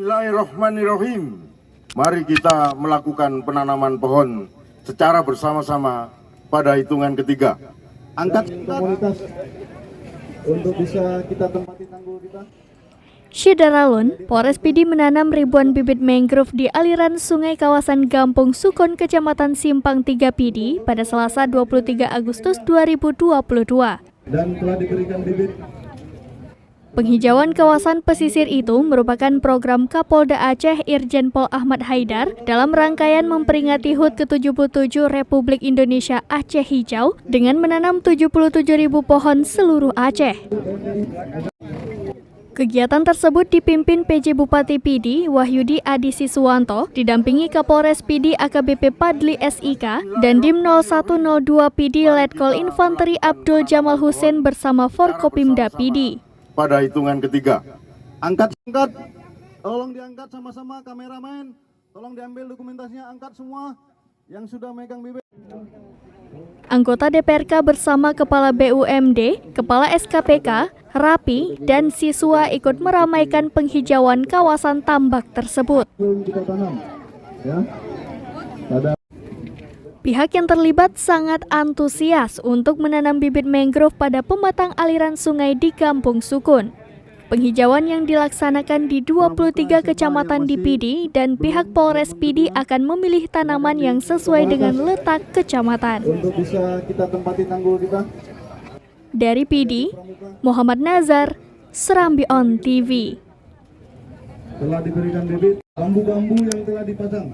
Bismillahirrahmanirrahim. Mari kita melakukan penanaman pohon secara bersama-sama pada hitungan ketiga. Angkat komunitas untuk bisa kita tempati tanggul kita. Syidaralun, Polres Pidi menanam ribuan bibit mangrove di aliran sungai kawasan Gampung Sukun, Kecamatan Simpang 3 Pidi pada Selasa 23 Agustus 2022. Dan telah diberikan bibit. Penghijauan kawasan pesisir itu merupakan program Kapolda Aceh Irjen Pol Ahmad Haidar dalam rangkaian memperingati HUT ke-77 Republik Indonesia Aceh Hijau dengan menanam 77.000 pohon seluruh Aceh. Kegiatan tersebut dipimpin PJ Bupati Pidi, Wahyudi Adi Siswanto, didampingi Kapolres Pidi AKBP Padli SIK, dan Dim 0102 Pidi Letkol Infanteri Abdul Jamal Hussein bersama Forkopimda Pidi. Pada hitungan ketiga. Angkat, tolong diangkat sama-sama kameramen, tolong diambil dokumentasinya, angkat semua yang sudah megang bibit. Anggota DPRK bersama Kepala BUMD, Kepala SKPK, Rapi, dan siswa ikut meramaikan penghijauan kawasan tambak tersebut. Kita tanam, ya. Pihak yang terlibat sangat antusias untuk menanam bibit mangrove pada pematang aliran sungai di Kampung Sukun. Penghijauan yang dilaksanakan di 23 kecamatan di Pidi dan pihak Polres Pidi akan memilih tanaman yang sesuai dengan letak kecamatan. Untuk bisa kita tempati tanggul kita. Dari Pidi, Muhammad Nazar, Serambi On TV. Telah diberikan bibit bambu-bambu yang telah dipasang.